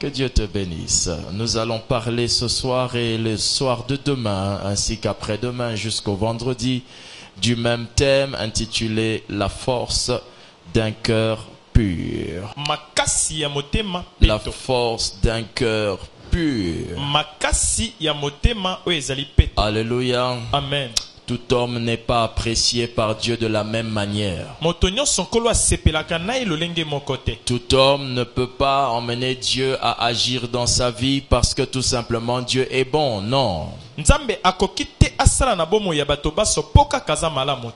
Que Dieu te bénisse. Nous allons parler ce soir et le soir de demain, ainsi qu'après-demain jusqu'au vendredi, du même thème intitulé « La force d'un cœur pur ». La force d'un cœur pur. Alléluia. Amen. Tout homme n'est pas apprécié par Dieu de la même manière. Tout homme ne peut pas emmener Dieu à agir dans sa vie parce que tout simplement Dieu est bon. Non.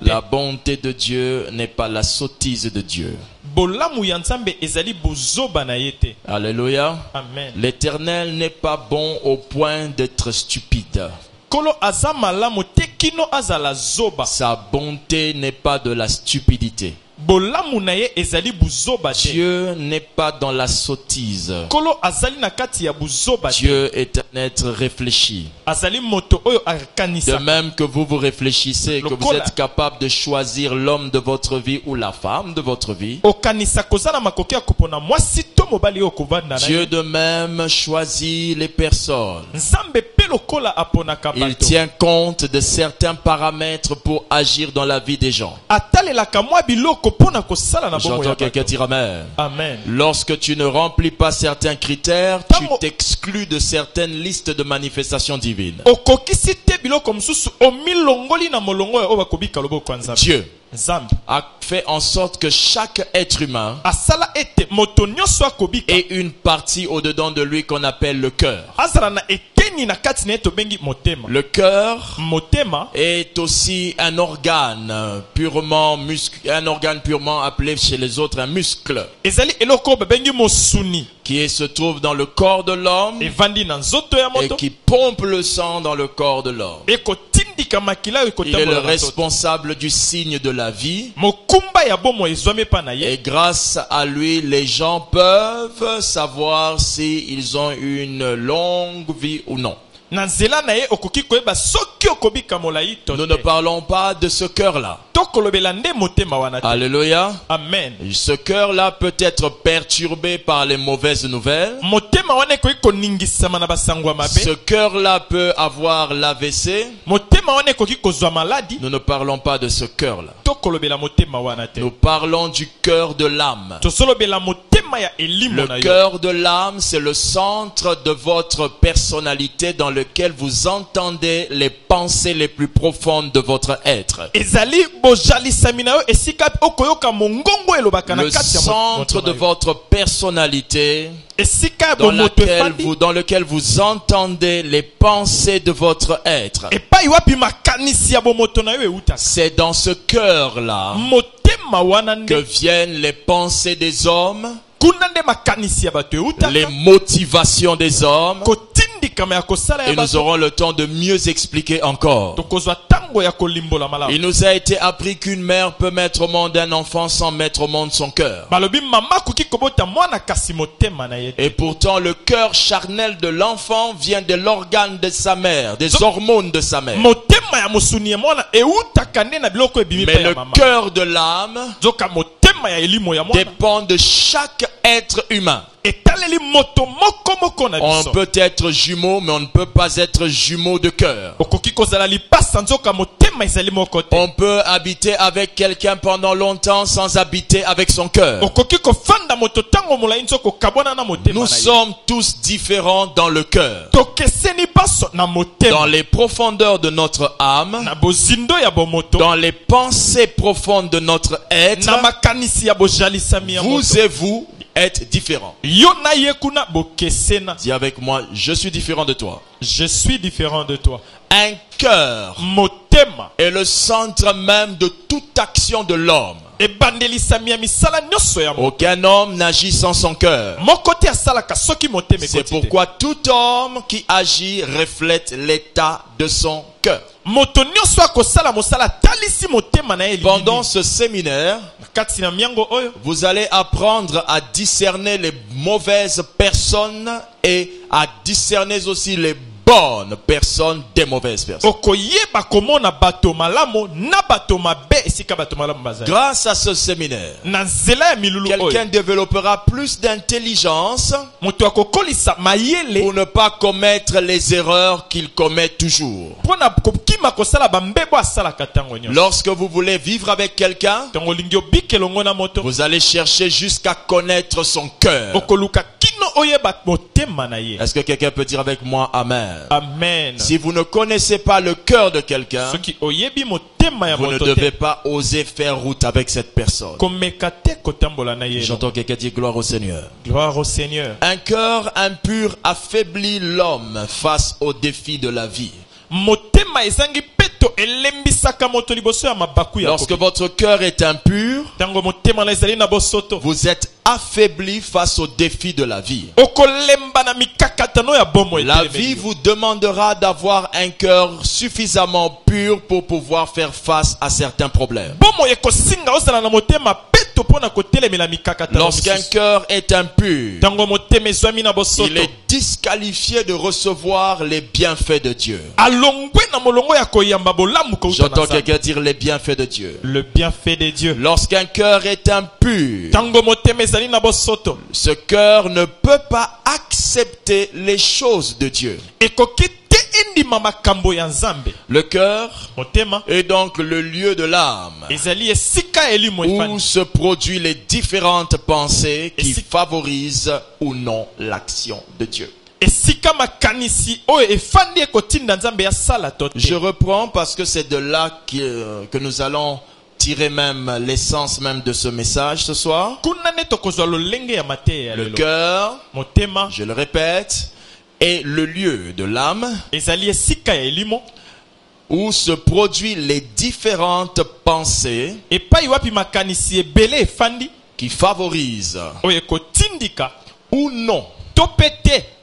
La bonté de Dieu n'est pas la sottise de Dieu. Alléluia. Amen. L'Éternel n'est pas bon au point d'être stupide. Sa bonté n'est pas de la stupidité. Dieu n'est pas dans la sottise. Dieu est un être réfléchi. De même que vous vous réfléchissez, que vous êtes capable de choisir l'homme de votre vie ou la femme de votre vie, Dieu de même choisit les personnes. Il tient compte de certains paramètres pour agir dans la vie des gens. J'entends quelqu'un dire amen. Amen. Lorsque tu ne remplis pas certains critères, tu t'exclus de certaines listes de manifestations divines. Dieu a fait en sorte que chaque être humain ait une partie au-dedans de lui qu'on appelle le cœur. Le cœur est aussi un organe purement appelé chez les autres un muscle, qui se trouve dans le corps de l'homme et qui pompe le sang dans le corps de l'homme. Il est le responsable du signe de la vie. Et grâce à lui, les gens peuvent savoir s'ils ont une longue vie ou non. Nous ne parlons pas de ce cœur-là. Alléluia. Amen. Ce cœur-là peut être perturbé par les mauvaises nouvelles. Ce cœur-là peut avoir l'AVC. Nous ne parlons pas de ce cœur-là. Nous parlons du cœur de l'âme. Le cœur de l'âme, c'est le centre de votre personnalité dans lequel vous entendez les pensées les plus profondes de votre être. Le centre de votre personnalité dans lequel vous entendez les pensées de votre être. C'est dans ce cœur-là que viennent les pensées des hommes, les motivations des hommes. Et nous aurons le temps de mieux expliquer encore. Il nous a été appris qu'une mère peut mettre au monde un enfant sans mettre au monde son cœur. Et pourtant le cœur charnel de l'enfant vient de l'organe de sa mère, des hormones de sa mère. Mais le cœur de l'âme dépend de chaque être humain. On peut être jumeau, mais on ne peut pas être jumeau de cœur. On peut habiter avec quelqu'un pendant longtemps sans habiter avec son cœur. Nous sommes tous différents dans le cœur. Dans les profondeurs de notre âme, dans les pensées profondes de notre être, vous et vous êtes différents. Dis avec moi, je suis différent de toi. Je suis différent de toi. Un cœur est le centre même de toute action de l'homme. Aucun homme n'agit sans son cœur. C'est pourquoi tout homme qui agit reflète l'état de son cœur. Pendant ce séminaire, vous allez apprendre à discerner les mauvaises personnes et à discerner aussi les bonnes personnes, des mauvaises personnes. Grâce à ce séminaire, quelqu'un développera plus d'intelligence pour ne pas commettre les erreurs qu'il commet toujours. Lorsque vous voulez vivre avec quelqu'un, vous allez chercher jusqu'à connaître son cœur. Est-ce que quelqu'un peut dire avec moi Amen? Amen. Si vous ne connaissez pas le cœur de quelqu'un, vous ne devez pas oser faire route avec cette personne. J'entends quelqu'un dire gloire au Seigneur. Gloire au Seigneur. Un cœur impur affaiblit l'homme face aux défis de la vie. Lorsque votre cœur est impur, vous êtes affaibli face aux défis de la vie. La vie vous demandera d'avoir un cœur suffisamment pur pour pouvoir faire face à certains problèmes. Lorsqu'un cœur est impur, il est disqualifié de recevoir les bienfaits de Dieu. J'entends quelqu'un dire les bienfaits de Dieu. Le bienfait de Dieu. Lorsqu'un cœur est impur, ce cœur ne peut pas accepter les choses de Dieu. Le cœur est donc le lieu de l'âme où se produisent les différentes pensées qui favorisent ou non l'action de Dieu. Je reprends parce que c'est de là que nous allons tirer même l'essence même de ce message ce soir. Le cœur, je le répète, est le lieu de l'âme où se produisent les différentes pensées qui favorisent ou non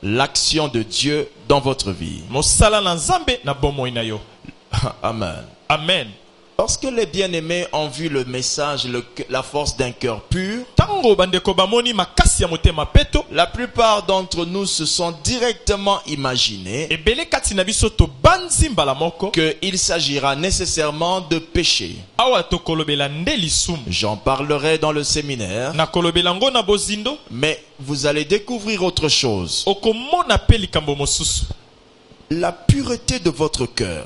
l'action de Dieu dans votre vie. Amen. Amen. Lorsque les bien-aimés ont vu le message, la force d'un cœur pur, la plupart d'entre nous se sont directement imaginés qu'il s'agira nécessairement de pécher. J'en parlerai dans le séminaire, mais vous allez découvrir autre chose. La pureté de votre cœur.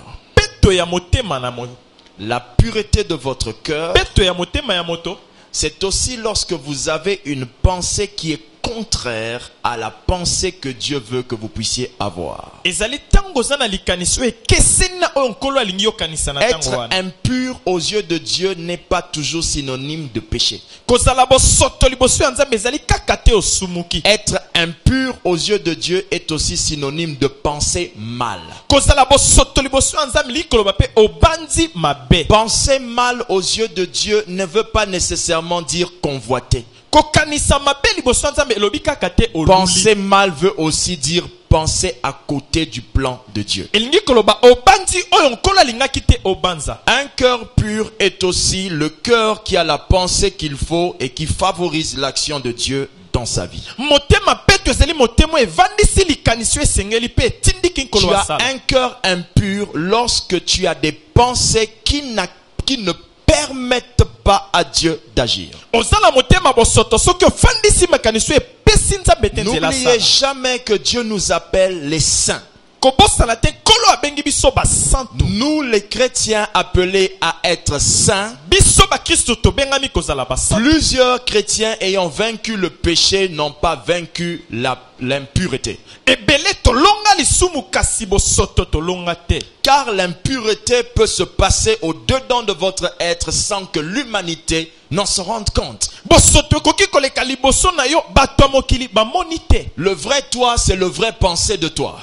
La pureté de votre cœur, c'est aussi lorsque vous avez une pensée qui est contraire à la pensée que Dieu veut que vous puissiez avoir. Être impur aux yeux de Dieu n'est pas toujours synonyme de péché. Être impur aux yeux de Dieu est aussi synonyme de penser mal. Penser mal aux yeux de Dieu ne veut pas nécessairement dire convoiter. Penser mal veut aussi dire penser à côté du plan de Dieu. Un cœur pur est aussi le cœur qui a la pensée qu'il faut et qui favorise l'action de Dieu dans sa vie. Tu as un cœur impur lorsque tu as des pensées qui ne permettent pas à Dieu d'agir. N'oubliez jamais que Dieu nous appelle les saints. Nous les chrétiens appelés à être saints, plusieurs chrétiens ayant vaincu le péché n'ont pas vaincu l'impureté. Car l'impureté peut se passer au-dedans de votre être sans que l'humanité n'en se rende compte. Le vrai toi, c'est le vrai pensée de toi.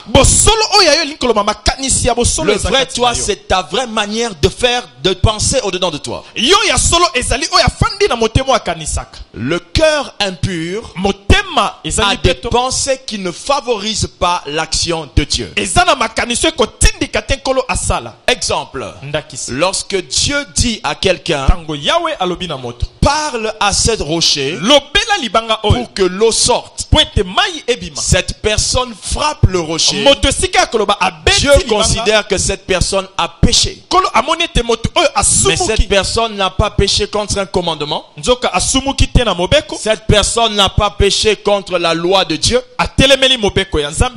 Le vrai toi, c'est ta vraie manière de faire, de penser au-dedans de toi. Le cœur impur a des pensées qui ne favorisent pas l'action de Dieu. Exemple, lorsque Dieu dit à quelqu'un, parle à cette rocher pour que l'eau sorte. Cette personne frappe le rocher. Dieu considère que cette personne a péché. Mais cette personne n'a pas péché contre un commandement. Cette personne n'a pas péché contre la loi de Dieu.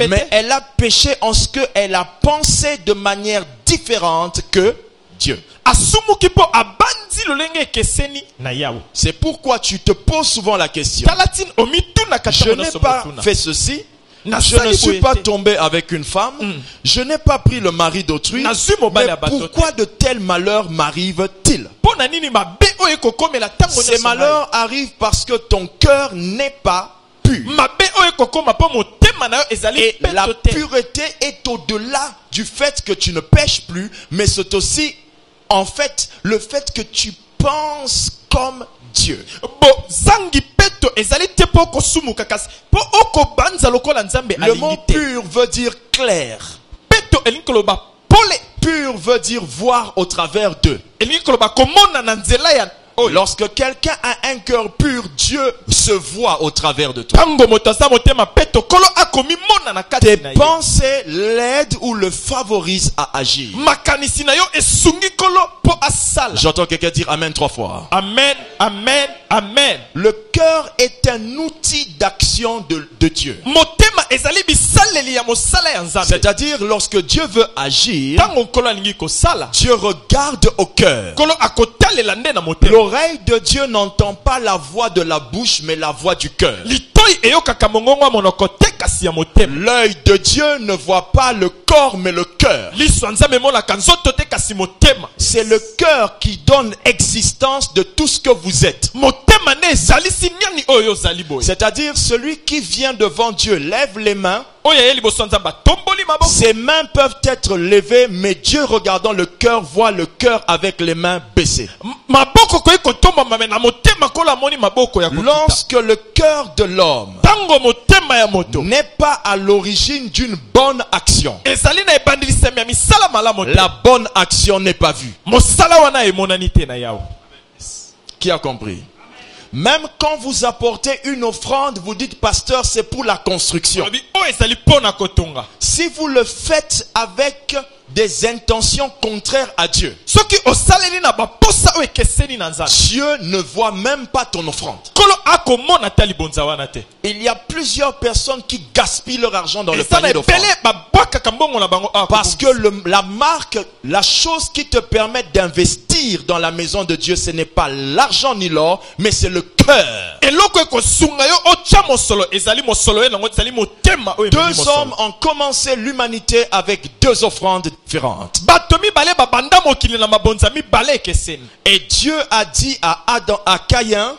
Mais elle a péché en ce qu'elle a pensé de manière différente que Dieu. C'est pourquoi tu te poses souvent la question. Je n'ai pas fait ceci. Je ne suis pas tombé avec une femme. Je n'ai pas pris le mari d'autrui. Mais pourquoi de tels malheurs m'arrivent-ils? Ces malheurs arrivent parce que ton cœur n'est pas pur. Et la pureté est au-delà du fait que tu ne pêches plus, mais c'est aussi en fait le fait que tu penses comme Dieu. Le mot pur veut dire clair. Pur veut dire voir au travers d'eux. Lorsque quelqu'un a un cœur pur, Dieu se voit au travers de toi. Tes pensées l'aident ou le favorisent à agir. J'entends quelqu'un dire Amen 3 fois. Amen, Amen, Amen. Le cœur est un outil d'action de Dieu. C'est-à-dire lorsque Dieu veut agir, Dieu regarde au cœur. L'oreille de Dieu n'entend pas la voix de la bouche, mais la voix du cœur. L'œil de Dieu ne voit pas le corps, mais le cœur. C'est le cœur qui donne existence de tout ce que vous êtes. C'est-à-dire celui qui vient devant Dieu lève les mains. Ses mains peuvent être levées, mais Dieu regardant le cœur voit le cœur avec les mains baissées. Lorsque le cœur de l'homme n'est pas à l'origine d'une bonne action, la bonne action n'est pas vue. Qui a compris? Même quand vous apportez une offrande, vous dites pasteur, c'est pour la construction. Si vous le faites avec des intentions contraires à Dieu, Dieu ne voit même pas ton offrande. Il y a plusieurs personnes qui gaspillent leur argent dans le panier d'offrande. Parce que la marque, la chose qui te permet d'investir dans la maison de Dieu, ce n'est pas l'argent ni l'or, mais c'est le cœur. Deux hommes ont commencé l'humanité avec deux offrandes différentes. Et Dieu a dit à Caïn,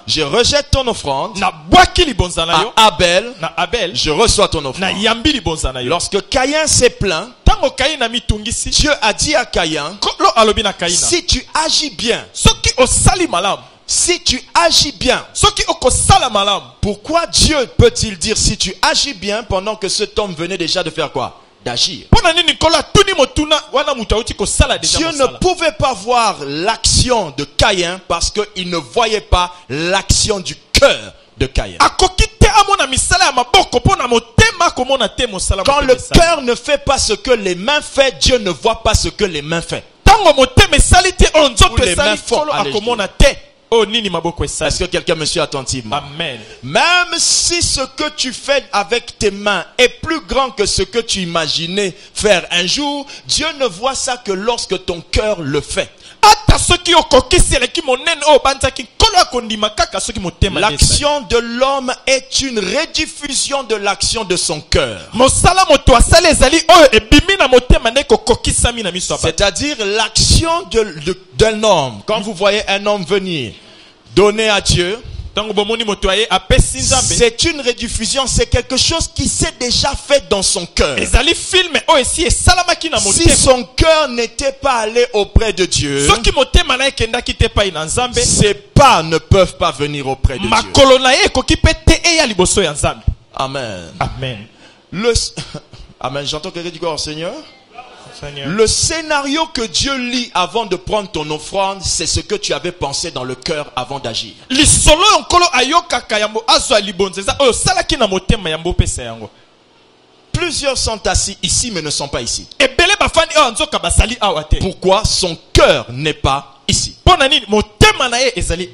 je rejette ton offrande. À Abel, je reçois ton offrande. Lorsque Caïn s'est plaint, Dieu a dit à Caïn, si tu agis bien, si tu agis bien, pourquoi Dieu peut-il dire si tu agis bien pendant que cet homme venait déjà de faire quoi? D'agir. Dieu ne pouvait pas voir l'action de Caïn parce qu'il ne voyait pas l'action du cœur de Caïn. Quand le cœur ne fait pas ce que les mains font, Dieu ne voit pas ce que les mains font. Les mains font. Est-ce que quelqu'un me suit attentivement? Amen. Même si ce que tu fais avec tes mains est plus grand que ce que tu imaginais faire un jour, Dieu ne voit ça que lorsque ton cœur le fait. L'action de l'homme est une rediffusion de l'action de son cœur. C'est-à-dire l'action d'un homme. Quand vous voyez un homme venir donner à Dieu, c'est une rediffusion, c'est quelque chose qui s'est déjà fait dans son cœur. Si son cœur n'était pas allé auprès de Dieu, ses pas ne peuvent pas venir auprès de Dieu. Amen. Amen. Amen. J'entends quelqu'un dire, oh Seigneur. Seigneur. Le scénario que Dieu lit avant de prendre ton offrande, c'est ce que tu avais pensé dans le cœur avant d'agir. Plusieurs sont assis ici mais ne sont pas ici. Pourquoi? Son cœur n'est pas ici.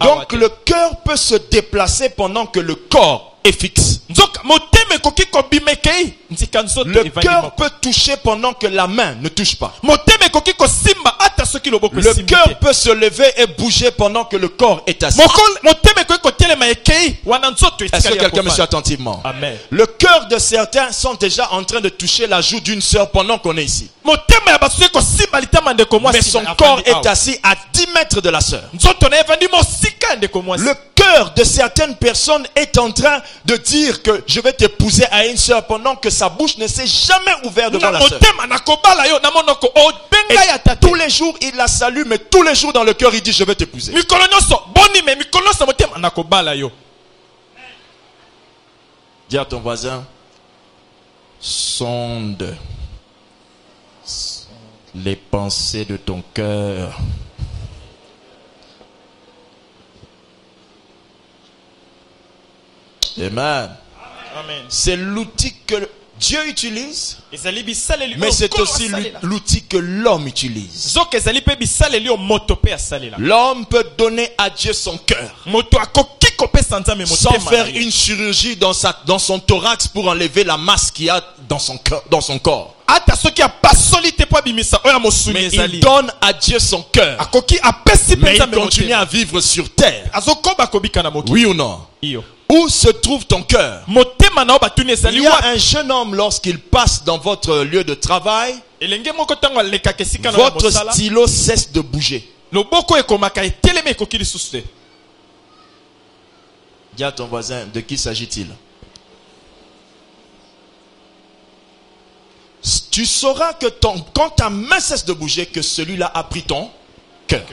Donc le cœur peut se déplacer pendant que le corps est fixe. Le cœur peut toucher pendant que la main ne touche pas. Le cœur peut se lever et bouger pendant que le corps est assis. Est-ce que quelqu'un me suit attentivement? Amen. Le cœur de certains sont déjà en train de toucher la joue d'une sœur pendant qu'on est ici. Mais son corps est assis à 10 mètres de la sœur. Le cœur de certaines personnes est en train de dire que je vais t'épouser à une sœur pendant que sa bouche ne s'est jamais ouverte devant la sœur. Et tous les jours il la salue, mais tous les jours dans le cœur il dit je vais t'épouser. Dis à ton voisin, sonde les pensées de ton cœur. Amen. C'est l'outil que Dieu utilise, mais c'est aussi l'outil que l'homme utilise. L'homme peut donner à Dieu son cœur sans faire une chirurgie dans son thorax pour enlever la masse qu'il y a dans son corps. Mais il donne à Dieu son cœur. Mais il continue à vivre sur terre. Oui ou non? Où se trouve ton cœur? Il y a un jeune homme, lorsqu'il passe dans votre lieu de travail, votre stylo cesse de bouger. Dis à ton voisin, de qui s'agit-il? Tu sauras que quand ta main cesse de bouger, que celui-là a pris ton cœur.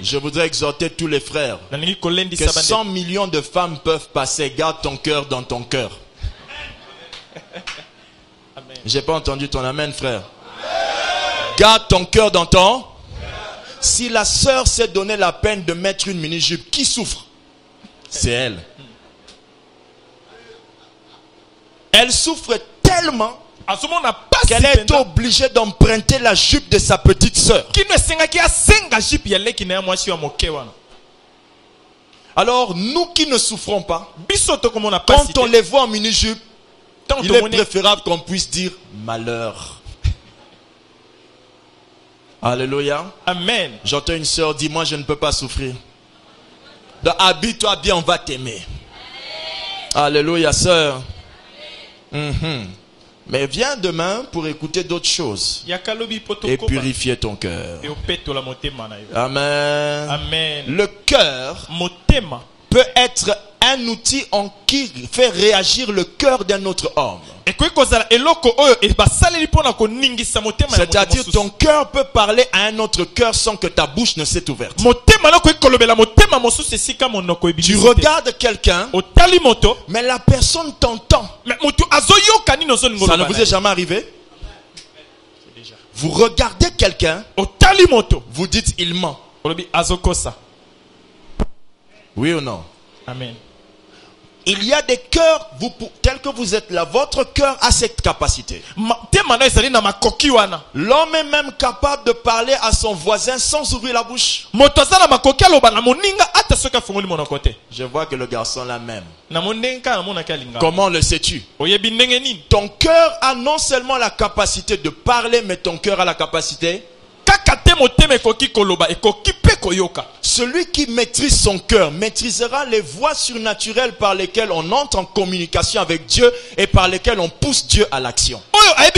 Je voudrais exhorter tous les frères que 100 millions de femmes peuvent passer. Garde ton cœur dans ton cœur. J'ai pas entendu ton amen, frère. Garde ton cœur dans ton. Si la sœur s'est donné la peine de mettre une mini-jupe, qui souffre? C'est elle. Elle souffre tellement qu'elle est obligée d'emprunter la jupe de sa petite sœur. Alors nous qui ne souffrons pas, quand on les voit en mini-jupe, il est préférable qu'on puisse dire malheur. Alléluia. Amen. J'entends une sœur dire, moi je ne peux pas souffrir. Donc habille-toi bien, on va t'aimer. Alléluia, sœur. Mais viens demain pour écouter d'autres choses et purifier ton cœur. Amen. Amen. Le cœur peut être un outil qui fait réagir le cœur d'un autre homme. C'est-à-dire ton cœur peut parler à un autre cœur sans que ta bouche ne s'est ouverte. Tu regardes quelqu'un, mais la personne t'entend. Ça ne vous est jamais arrivé? Vous regardez quelqu'un, vous dites il ment. Oui ou non? Amen. Il y a des cœurs, tel que vous êtes là, votre cœur a cette capacité. L'homme est même capable de parler à son voisin sans ouvrir la bouche. Je vois que le garçon l'a même. Comment le sais-tu? Ton cœur a non seulement la capacité de parler, mais ton cœur a la capacité. Celui qui maîtrise son cœur maîtrisera les voies surnaturelles par lesquelles on entre en communication avec Dieu et par lesquelles on pousse Dieu à l'action. La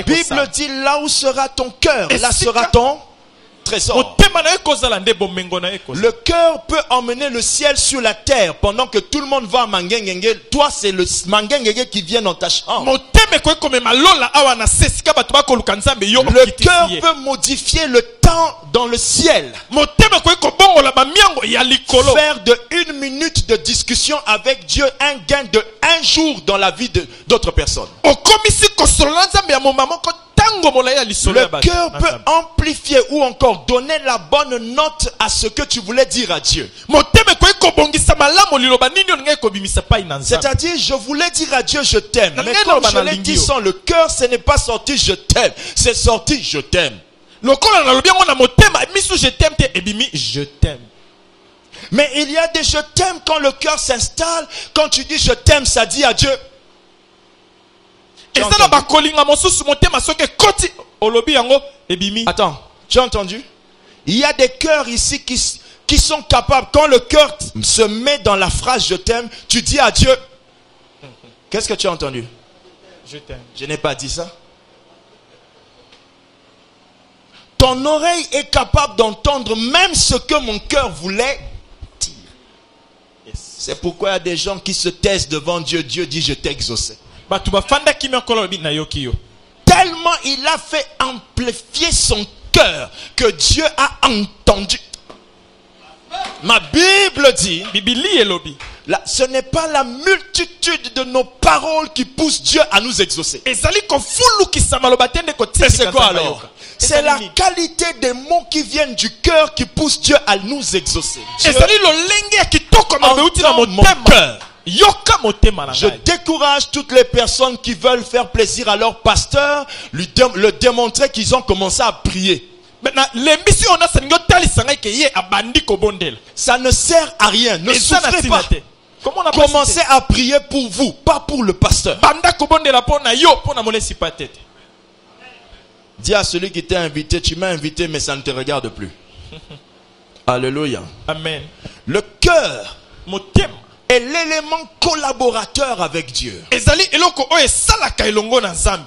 Bible dit là où sera ton cœur, là sera ton. trésor. Le cœur peut emmener le ciel sur la terre pendant que tout le monde va à Mangengenge. Toi, c'est le Mangengenge qui vient dans ta chambre. Le cœur peut modifier le temps dans le ciel. Faire de 1 minute de discussion avec Dieu un gain de 1 jour dans la vie d'autres personnes. Le cœur peut amplifier ou encore donner la bonne note à ce que tu voulais dire à Dieu. C'est-à-dire, je voulais dire à Dieu je t'aime, mais comme je l'ai dit sans le cœur, ce n'est pas sorti je t'aime, c'est sorti je t'aime. Mais il y a des je t'aime quand le cœur s'installe. Quand tu dis je t'aime, ça dit à Dieu. Attends, tu as entendu? Il y a des cœurs ici qui sont capables, quand le cœur se met dans la phrase je t'aime, tu dis à Dieu. Qu'est-ce que tu as entendu? Je t'aime. Je n'ai pas dit ça. Ton oreille est capable d'entendre même ce que mon cœur voulait dire. C'est pourquoi il y a des gens qui se taisent devant Dieu. Dieu dit je t'ai exaucé. Tellement il a fait amplifier son cœur que Dieu a entendu. Ma Bible dit, là, ce n'est pas la multitude de nos paroles qui pousse Dieu à nous exaucer. Et c'est quoi alors? C'est la qualité des mots qui viennent du cœur qui pousse Dieu à nous exaucer. Dieu entend mon cœur. Je décourage toutes les personnes qui veulent faire plaisir à leur pasteur, le démontrer qu'ils ont commencé à prier. Ça ne sert à rien. Ne souffrez pas. Commencez à prier pour vous, pas pour le pasteur. Dis à celui qui t'a invité, tu m'as invité mais ça ne te regarde plus. Alléluia. Amen. Le cœur est l'élément collaborateur avec Dieu.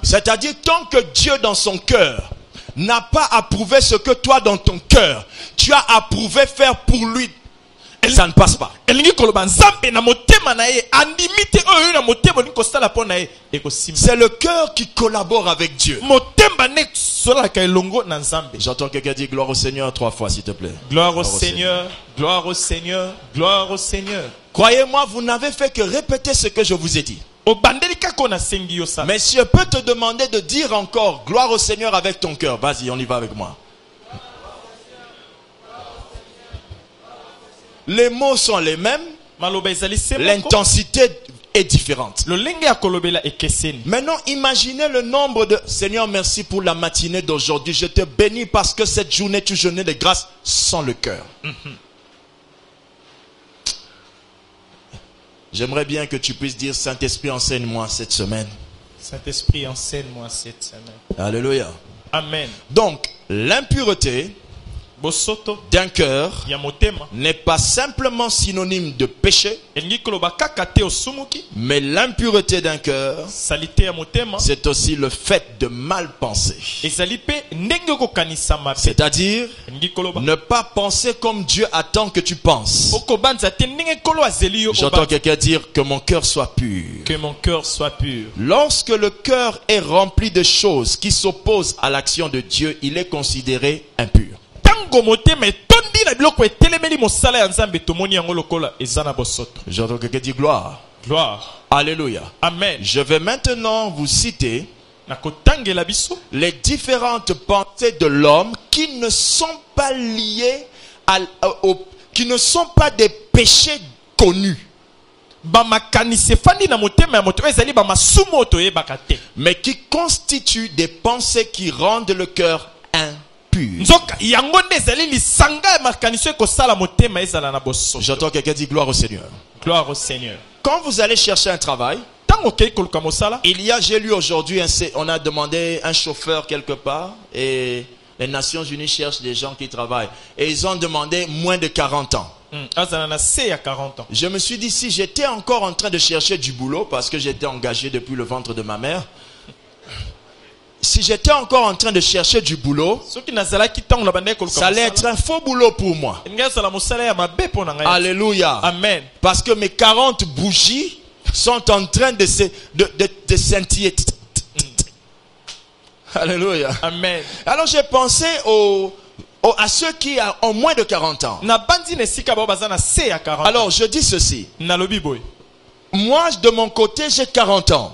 C'est-à-dire tant que Dieu dans son cœur n'a pas approuvé ce que toi dans ton cœur tu as approuvé faire pour lui, ça ne passe pas. C'est le cœur qui collabore avec Dieu. J'entends quelqu'un dire gloire au Seigneur 3 fois s'il te plaît. Gloire au Seigneur, gloire au Seigneur, gloire au Seigneur. Croyez-moi, vous n'avez fait que répéter ce que je vous ai dit. Mais si je peux te demander de dire encore gloire au Seigneur avec ton cœur, vas-y, on y va avec moi. Les mots sont les mêmes, l'intensité est différente. Maintenant, imaginez le nombre de... Seigneur, merci pour la matinée d'aujourd'hui. Je te bénis parce que cette journée est une journée de grâce sans le cœur. J'aimerais bien que tu puisses dire Saint-Esprit, enseigne-moi cette semaine. Saint-Esprit, enseigne-moi cette semaine. Alléluia. Amen. Donc, l'impureté d'un cœur n'est pas simplement synonyme de péché, mais l'impureté d'un cœur, c'est aussi le fait de mal penser. C'est-à-dire ne pas penser comme Dieu attend que tu penses. J'entends quelqu'un dire que mon cœur soit pur. Que mon cœur soit pur. Lorsque le cœur est rempli de choses qui s'opposent à l'action de Dieu, il est considéré impur. J'entends quelqu'un dire gloire. Gloire. Alléluia. Amen. Je vais maintenant vous citer les différentes pensées de l'homme qui ne sont pas liées qui ne sont pas des péchés connus, mais qui constituent des pensées qui rendent le cœur impur. J'entends quelqu'un dire gloire au Seigneur. Gloire au Seigneur. Quand vous allez chercher un travail, j'ai lu aujourd'hui, on a demandé un chauffeur quelque part et les Nations Unies cherchent des gens qui travaillent et ils ont demandé moins de 40 ans. Je me suis dit, si j'étais encore en train de chercher du boulot parce que j'étais engagé depuis le ventre de ma mère, si j'étais encore en train de chercher du boulot, ça allait être un faux boulot pour moi. Alléluia. Amen. Parce que mes 40 bougies sont en train de scintiller. Alléluia. Amen. Alors j'ai pensé à ceux qui ont moins de 40 ans. Alors je dis ceci. Moi, de mon côté, j'ai 40 ans.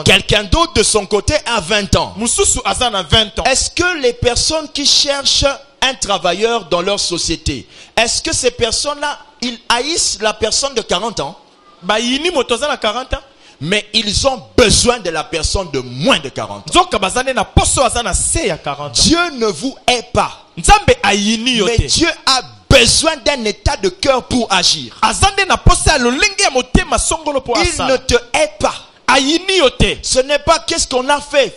Quelqu'un d'autre de son côté a 20 ans. Est-ce que les personnes qui cherchent un travailleur dans leur société, est-ce que ces personnes-là, ils haïssent la personne de 40 ans? Mais ils ont besoin de la personne de moins de 40 ans. Dieu ne vous hait pas. Mais Dieu a besoin d'un état de cœur pour agir. Il ne te hait pas. Ce n'est pas qu'est-ce qu'on a fait.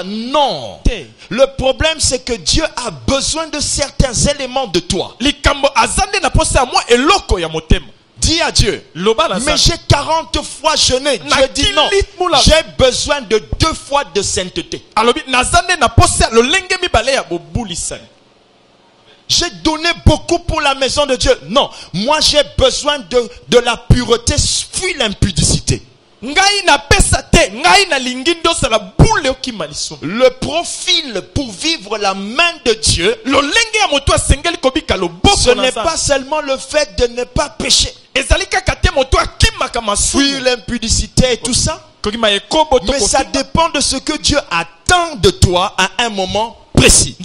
Non. Le problème c'est que Dieu a besoin de certains éléments de toi. Dis à Dieu, mais j'ai 40 fois jeûné. Dieu dit non, j'ai besoin de 2 fois de sainteté. J'ai donné beaucoup pour la maison de Dieu. Non, moi j'ai besoin de la pureté, fuis l'impudicité. Le profil pour vivre la main de Dieu, ce n'est pas seulement le fait de ne pas pécher, fuir l'impudicité et tout ça, mais ça dépend de ce que Dieu attend de toi à un moment précis.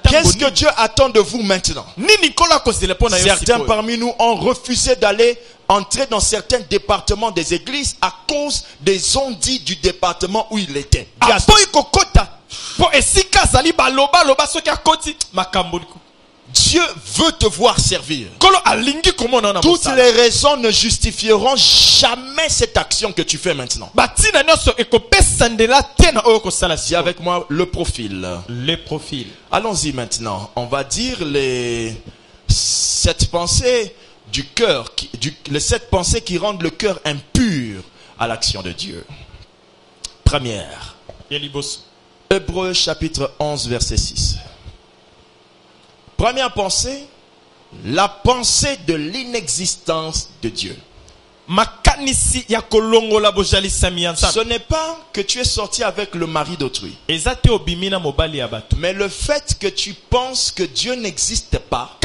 Qu'est-ce que Dieu attend de vous maintenant? Certains parmi nous ont refusé d'aller entrer dans certains départements des églises à cause des ondits du département où il était. Dieu veut te voir servir. Toutes les raisons ne justifieront jamais cette action que tu fais maintenant. Si avec moi le profil. Les profils. Allons-y maintenant. On va dire cette pensée du cœur, cette pensée qui rend le cœur impur à l'action de Dieu. Première. Hébreux chapitre 11 verset 6. Première pensée, la pensée de l'inexistence de Dieu. Ce n'est pas que tu es sorti avec le mari d'autrui, mais le fait que tu penses que Dieu n'existe pas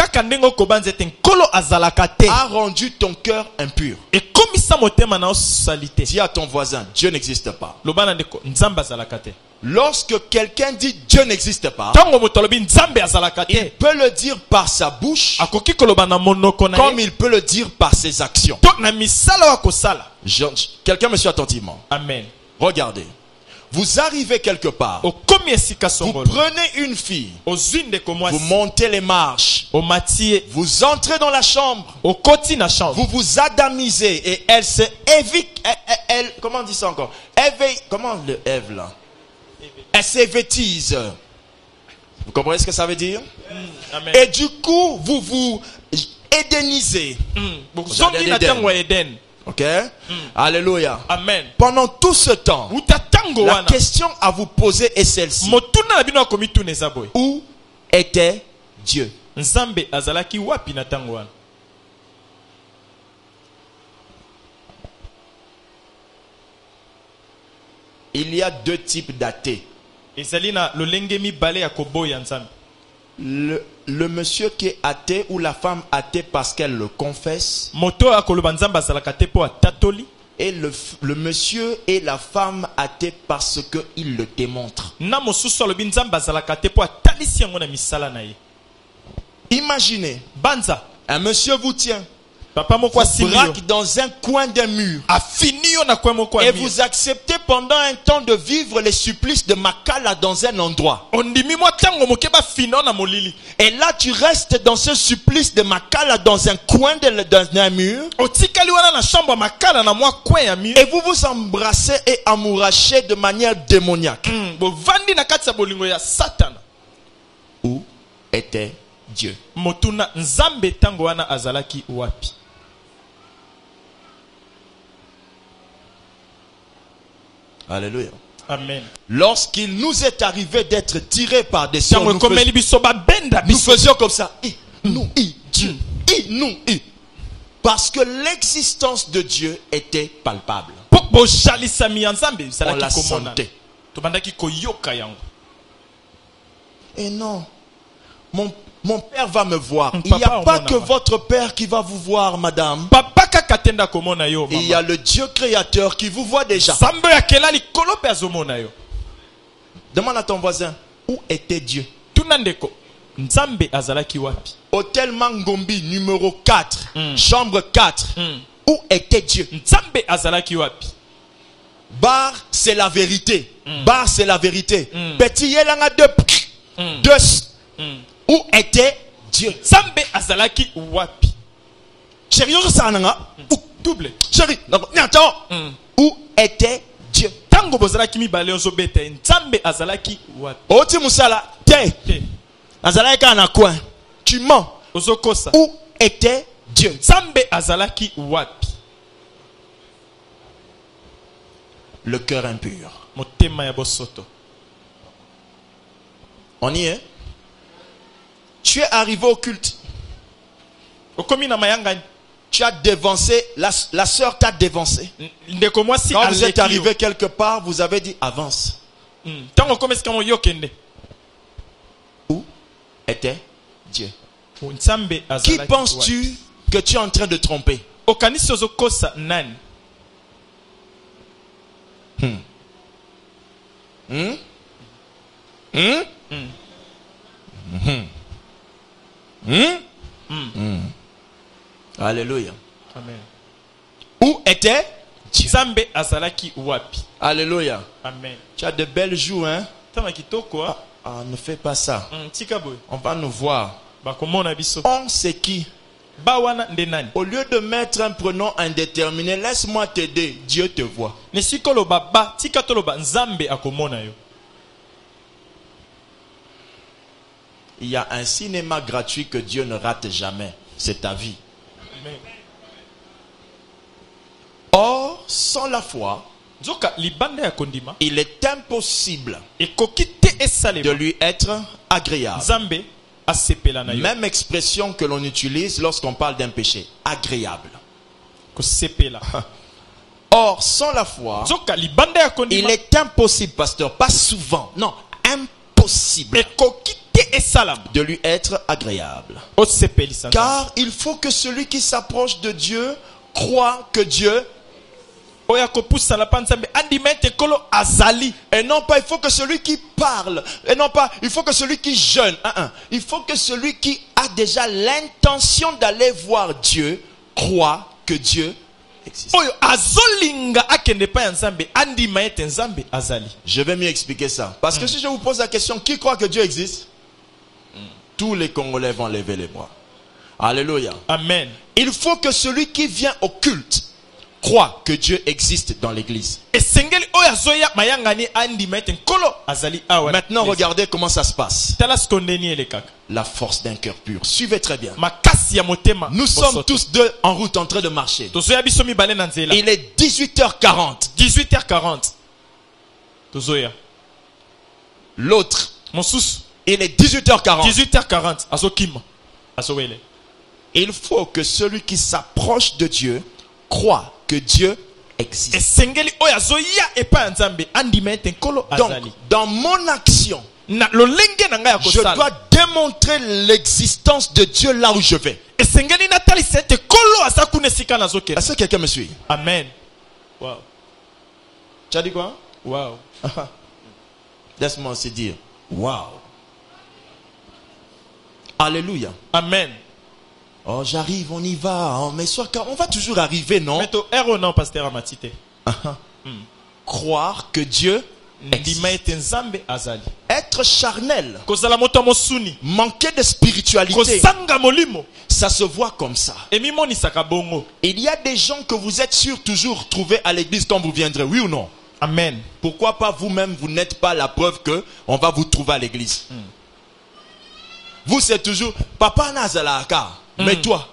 a rendu ton cœur impur. Dis à ton voisin, Dieu n'existe pas. Lorsque quelqu'un dit Dieu n'existe pas, il peut le dire par sa bouche, comme il peut le dire par ses actions. Quelqu'un me suit attentivement. Amen. Regardez. Vous arrivez quelque part. Vous prenez une fille. Vous montez les marches. Vous entrez dans la chambre. Vous vous adamisez et elle se évite. Comment on dit ça encore? Comment le Ève là? Elle s'évêtise. Vous comprenez ce que ça veut dire? Amen. Et du coup, vous vous édénisez. Ok? Alléluia. Amen. Pendant tout ce temps, la question à vous poser est celle-ci. Où était Dieu? Il y a 2 types d'athées. Le monsieur qui est athée ou la femme athée parce qu'elle le confesse. Et le monsieur et la femme athée parce qu'ils le démontrent. Imaginez, un monsieur vous tient. Vous braque dans un coin d'un mur. Et vous acceptez pendant un temps de vivre les supplices de Makala dans un endroit. Et là tu restes dans ce supplice de Makala dans un coin d'un mur. Et vous vous embrassez et amourachez de manière démoniaque. Où était Dieu? Alléluia. Amen. Lorsqu'il nous est arrivé d'être tirés par des sœurs, nous faisions comme ça. Parce que l'existence de Dieu était palpable. On la sentait. Et non, mon père va me voir. Il n'y a pas que votre père qui va vous voir, madame. Il y a le Dieu créateur qui vous voit déjà. Demande à ton voisin, où était Dieu? Hôtel Mangombi, numéro 4, chambre 4. Où était Dieu? Bar, c'est la vérité. Bar, c'est la vérité. Petit Yelanga deux. Où était Dieu? Chérie, double. Chérie, attends. Où était Dieu? Oti Musala, te. Azalaki na coin. Tu mens. Où était Dieu? Le cœur impur. On y est. Tu es arrivé au culte. Tu as dévancé, la sœur t'a dévancé. Quand vous êtes arrivé quelque part, vous avez dit avance. Où était Dieu? Qui penses-tu que tu es en train de tromper? Alléluia. Amen. Où était Dieu? Alléluia. Amen. Tu as de belles joues, hein? Ne fais pas ça. On va nous voir. On c'est qui? Au lieu de mettre un prénom indéterminé, laisse-moi t'aider. Dieu te voit. Il y a un cinéma gratuit que Dieu ne rate jamais. C'est ta vie. Amen. Or, sans la foi, il est impossible de lui être agréable. Même expression que l'on utilise lorsqu'on parle d'un péché. Agréable. Or, sans la foi, il est impossible, pasteur, pas souvent, non, impossible de lui être agréable. Car il faut que celui qui s'approche de Dieu croit que Dieu et non pas il faut que celui qui parle, et non pas il faut que celui qui jeûne, il faut que celui qui a déjà l'intention d'aller voir Dieu croit que Dieu existe. Je vais mieux expliquer ça. Parce que si je vous pose la question, qui croit que Dieu existe? Tous les Congolais vont lever les bras. Alléluia. Amen. Il faut que celui qui vient au culte croit que Dieu existe dans l'église. Maintenant, regardez comment ça se passe. La force d'un cœur pur. Suivez très bien. Nous sommes tous deux en route en train de marcher. Il est 18h40. 18h40. L'autre, il est 18h40. 18h40. Il faut que celui qui s'approche de Dieu croit que Dieu existe. Donc, dans mon action, je dois démontrer l'existence de Dieu là où je vais. Est-ce que quelqu'un me suit? Amen. Wow. Tu as dit quoi? Wow. Laisse-moi aussi dire. Wow. Alléluia. Amen. Oh, j'arrive, on y va. Oh, mais on va toujours arriver, non? Croire que Dieu existe. Être charnel. Manquer de spiritualité. Ça se voit comme ça. Il y a des gens que vous êtes sûrs toujours trouver à l'église quand vous viendrez. Oui ou non? Amen. Pourquoi pas vous-même, vous n'êtes pas la preuve que on va vous trouver à l'église? Vous, c'est toujours Papa Nazalaka. Mais toi,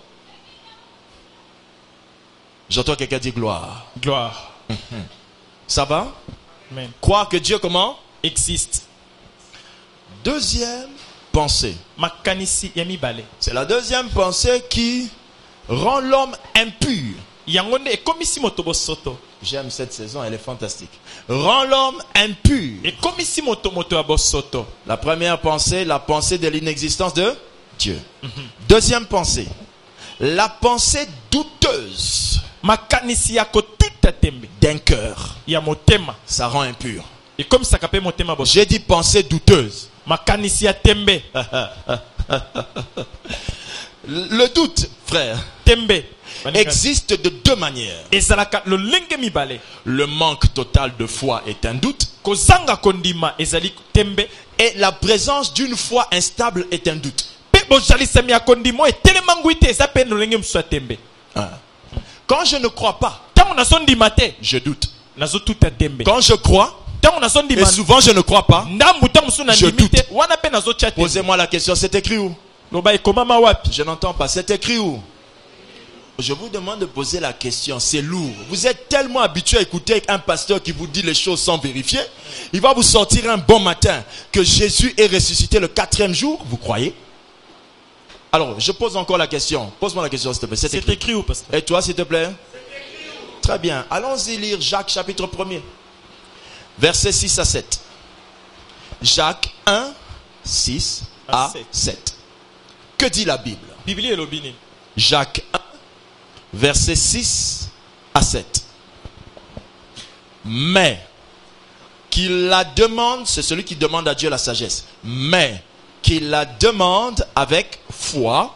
j'entends quelqu'un dire gloire. Gloire. Ça va? Amen. Croire que Dieu comment? Existe. Deuxième pensée. Makanisi ya mibale. C'est la deuxième pensée qui rend l'homme impur. Yangonde ekomisi moto bosoto. J'aime cette saison, elle est fantastique. Rend l'homme impur. Ekomisi moto ya bosoto. La première pensée, la pensée de l'inexistence de Dieu. Deuxième pensée, la pensée douteuse Makanisi ya kotita tembe d'un cœur. ya motema. Ça rend impur. Et comme ça kape motema bosoto. J'ai dit pensée douteuse. Makanisi ya tembe. Le doute, frère, Tembe. existe de deux manières. Ezalaka lo lenge mibale. Le manque total de foi est un doute. Kozanga kondima ezali tembe. Et la présence d'une foi instable est un doute. Pe bozalisami ya kondimo etelemanguite eza pe no lenge mswa tembe. Quand je ne crois pas, Tango nasondima te, je doute. nazo tuta tembe. Quand je crois, Tango nasondima, et souvent je ne crois pas, ndambu tango musu na je ndimi te, doute. wana pe nazo tia tembe. Posez-moi la question, c'est écrit où? Loba ekomama wapi? Je n'entends pas, c'est écrit où? Je vous demande de poser la question, c'est lourd. Vous êtes tellement habitué à écouter un pasteur qui vous dit les choses sans vérifier. Il va vous sortir un bon matin que Jésus est ressuscité le 4e jour. Vous croyez? Alors, je pose encore la question. Pose-moi la question, s'il te plaît. C'est écrit où, pasteur? Et toi, s'il te plaît? Très bien. Allons-y lire Jacques chapitre 1er. Versets 6 à 7. Jacques 1, 6 à 7. Que dit la Bible? Biblia elobini. Jacques 1, versets 6 à 7. Mais qu'il la demande, c'est celui qui demande à Dieu la sagesse. Mais qu'il la demande avec foi,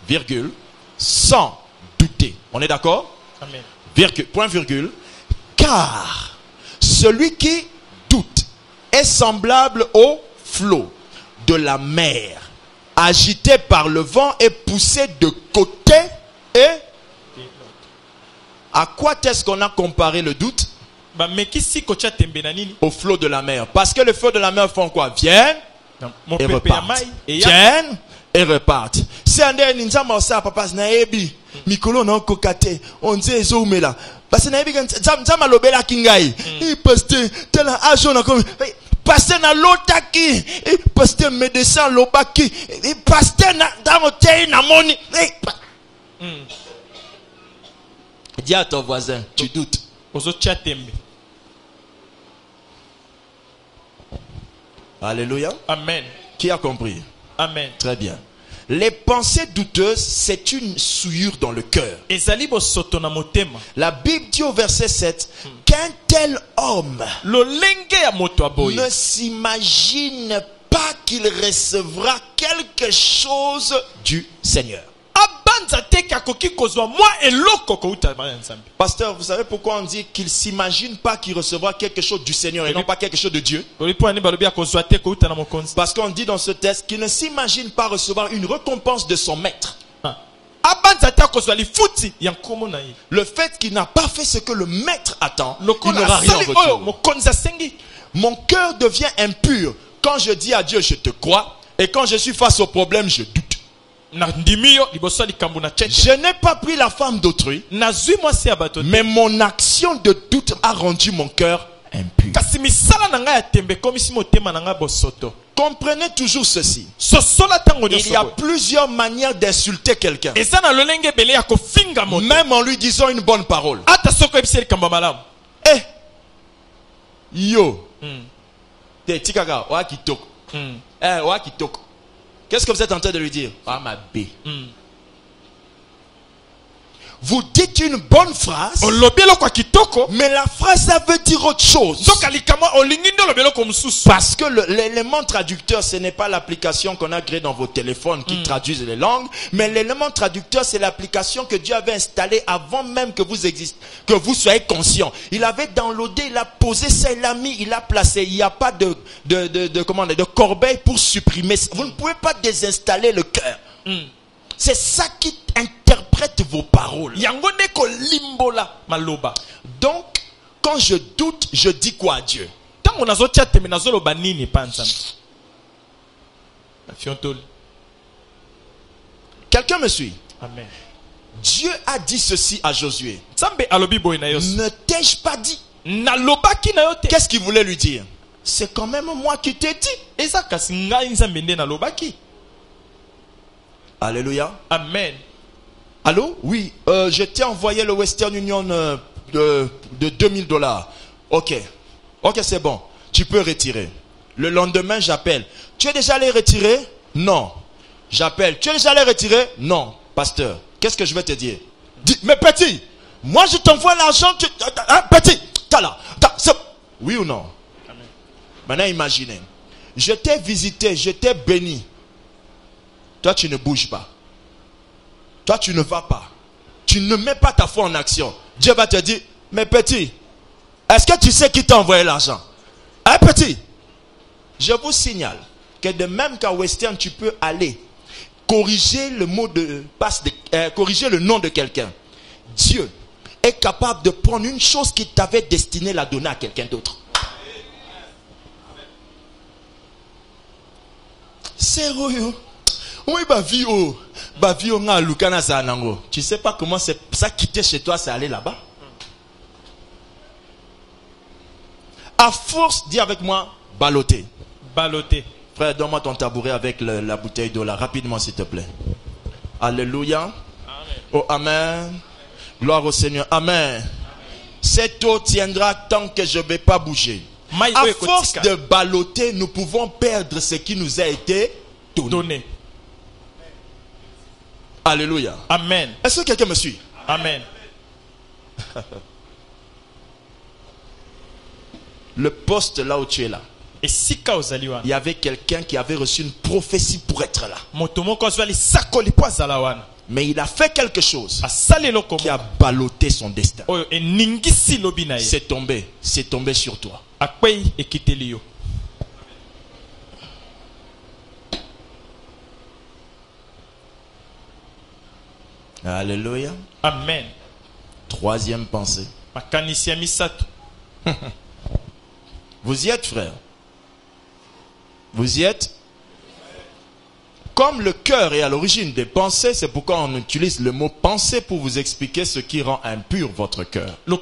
virgule, sans douter. On est d'accord? Amen. Virgule, point virgule. Car celui qui doute est semblable au flot de la mer, agité par le vent et poussé de côté et... À quoi est-ce qu'on a comparé le doute? Au flot de la mer. Parce que le flot de la mer font quoi? Viennent et repartent. Viennent et repartent. C'est un des ninjama ça papa naebi. Mikolo na kokate. On dit ezomela. Parce que naebi nzama lobela kingai. Il paste tel ajo na comme paste na lotaki. Paste médecin lobaki. Paste na dans hôtel na moni. Dis à ton voisin, tu doutes. Alléluia. Amen. Qui a compris? Amen. Très bien. Les pensées douteuses, c'est une souillure dans le cœur. La Bible dit au verset 7 qu'un tel homme ne s'imagine pas qu'il recevra quelque chose du Seigneur. Pasteur, vous savez pourquoi on dit qu'il ne s'imagine pas qu'il recevra quelque chose du Seigneur et non pas quelque chose de Dieu? Parce qu'on dit dans ce texte qu'il ne s'imagine pas recevoir une récompense de son maître. Le fait qu'il n'a pas fait ce que le maître attend, il n'aura rien en retour. Mon cœur devient impur quand je dis à Dieu je te crois, et quand je suis face au problème je doute. Je n'ai pas pris la femme d'autrui, mais mon action de doute a rendu mon cœur impur. Comprenez toujours ceci. Il y a plusieurs manières d'insulter quelqu'un, même en lui disant une bonne parole. Yo, qu'est-ce que vous êtes en train de lui dire? Ah, ma bé. Vous dites une bonne phrase, mais la phrase ça veut dire autre chose. Parce que l'élément traducteur, ce n'est pas l'application qu'on a créée dans vos téléphones qui traduisent les langues, mais l'élément traducteur, c'est l'application que Dieu avait installée avant même que vous existiez, que vous soyez conscient. Il avait downloadé, il a posé ça, il l'a mis, il l'a placé. Il n'y a pas de corbeille pour supprimer. Vous ne pouvez pas désinstaller le cœur. C'est ça qui interprète vos paroles. Donc, quand je doute, je dis quoi à Dieu? Quelqu'un me suit? Amen. Dieu a dit ceci à Josué. Ne t'ai-je pas dit? Qu'est-ce qu'il voulait lui dire? C'est quand même moi qui t'ai dit. Alléluia. Amen. Allô? Oui, je t'ai envoyé le Western Union de $2000. Ok, c'est bon. Tu peux retirer. Le lendemain, j'appelle. Tu es déjà allé retirer? Non. J'appelle. Tu es déjà allé retirer? Non. Pasteur, qu'est-ce que je vais te dire? Dis, mais petit, moi je t'envoie l'argent. Petit, t'as là. Oui ou non? Amen. Maintenant, imaginez. Je t'ai visité, je t'ai béni. Toi, tu ne bouges pas. Toi, tu ne vas pas. Tu ne mets pas ta foi en action. Dieu va te dire, mais petit, est-ce que tu sais qui t'a envoyé l'argent? Hein, petit? Je vous signale que de même qu'à Western, tu peux aller corriger le mot de passe, corriger le nom de quelqu'un. Dieu est capable de prendre une chose qui t'avait destiné la donner à quelqu'un d'autre. C'est royo. Oui, tu sais pas comment ça quitter chez toi, c'est aller là-bas. À force, dis avec moi, balloter. Balloter. Frère, donne-moi ton tabouret avec la bouteille d'eau là, rapidement s'il te plaît. Alléluia. Amen. Oh, amen. Gloire au Seigneur. Amen. Cette eau tiendra tant que je ne vais pas bouger. À force de balloter, nous pouvons perdre ce qui nous a été donné. Alléluia. Amen. Est-ce que quelqu'un me suit? Amen. Le poste là où tu es là. Il y avait quelqu'un qui avait reçu une prophétie pour être là. Mais il a fait quelque chose qui a ballotté son destin. C'est tombé sur toi. Alléluia. Amen. Troisième pensée. Vous y êtes, frère? Vous y êtes? Comme le cœur est à l'origine des pensées, c'est pourquoi on utilise le mot pensée pour vous expliquer ce qui rend impur votre cœur. Les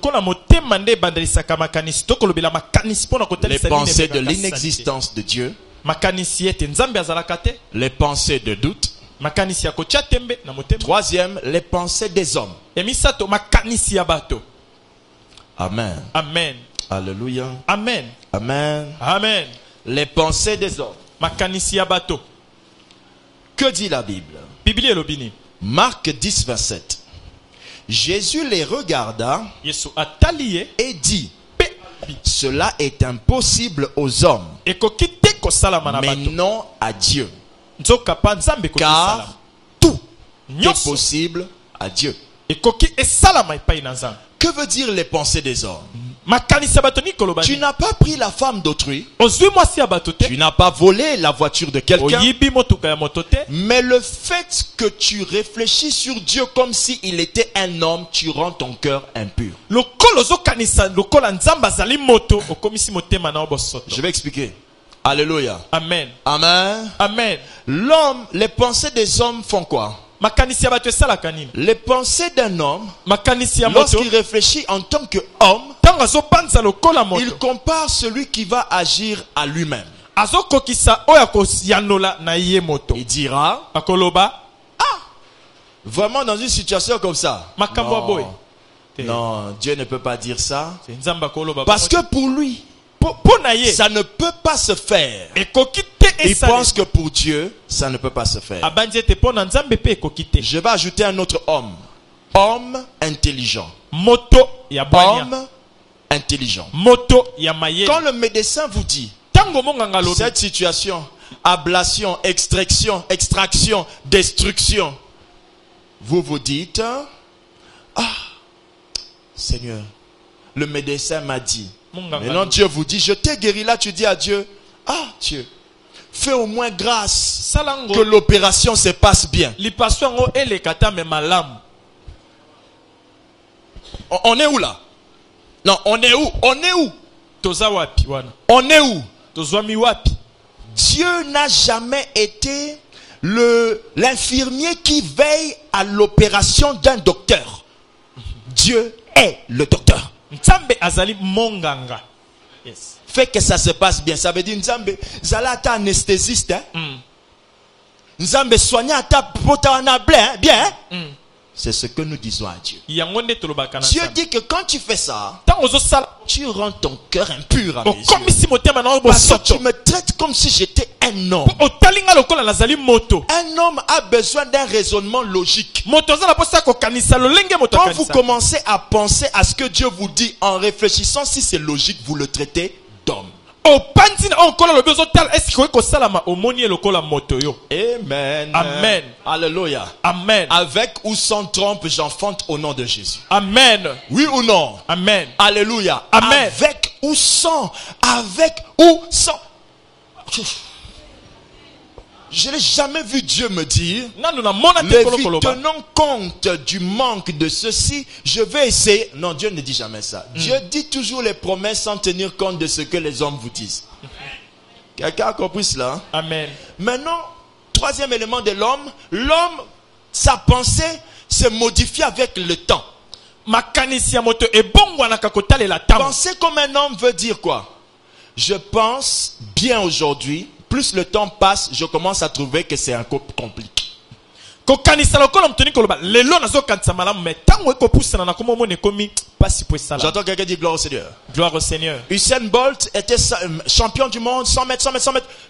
pensées de l'inexistence de Dieu. Les pensées de doute. Troisième, les pensées des hommes. Amen. Amen. Alléluia. Amen. Amen. Amen. Les pensées des hommes. Que dit la Bible? Marc 10, 27. Jésus les regarda et dit, cela est impossible aux hommes, mais non à Dieu. Car tout est possible à Dieu. Que veut dire les pensées des hommes? Tu n'as pas pris la femme d'autrui. Tu n'as pas volé la voiture de quelqu'un. Mais le fait que tu réfléchis sur Dieu comme s'il était un homme, tu rends ton cœur impur. Je vais expliquer. Alléluia. Amen. Amen. Amen. L'homme, les pensées des hommes font quoi? Les pensées d'un homme, lorsqu'il réfléchit en tant qu'homme, il compare celui qui va agir à lui-même. Il dira, vraiment dans une situation comme ça, non, Dieu ne peut pas dire ça. Parce que pour lui, ça ne peut pas se faire. Il pense que pour Dieu, ça ne peut pas se faire. Je vais ajouter un autre homme. Homme intelligent. Homme intelligent. Quand le médecin vous dit, cette situation, ablation, extraction, destruction, vous vous dites, ah, Seigneur, le médecin m'a dit. Maintenant Dieu vous dit, je t'ai guéri. Là tu dis à Dieu, ah Dieu, fais au moins grâce que l'opération se passe bien. On est où là? Non, on est où? On est où? On est où? Dieu n'a jamais été l'infirmier qui veille à l'opération d'un docteur. Dieu est le docteur. Nzambe azali monganga. Yes. Fait que ça se passe bien. Ça veut dire Nzambe zalata anesthésiste. Hein? Nzambe soigna ta pota na bien. C'est ce que nous disons à Dieu. Dieu dit que quand tu fais ça, tu rends ton cœur impur à mes yeux. Parce que tu me traites comme si j'étais un homme. Un homme a besoin d'un raisonnement logique. Quand vous commencez à penser à ce que Dieu vous dit en réfléchissant si c'est logique, vous le traitez d'homme. Amen. Amen. Alléluia. Amen. Avec ou sans trompe, j'enfante au nom de Jésus. Amen. Oui ou non? Amen. Alléluia. Amen. Avec ou sans. Avec ou sans. Je n'ai jamais vu Dieu me dire, Lévi, tenant compte du manque de ceci, je vais essayer. Non, Dieu ne dit jamais ça. Dieu dit toujours les promesses sans tenir compte de ce que les hommes vous disent. Quelqu'un a compris cela? Amen. Maintenant, troisième élément de l'homme, sa pensée se modifie avec le temps. Penser comme un homme veut dire quoi? Je pense bien aujourd'hui. Plus le temps passe, je commence à trouver que c'est un peu compliqué. J'entends quelqu'un dire gloire au Seigneur. Gloire au Seigneur. Usain Bolt était champion du monde, 100 mètres.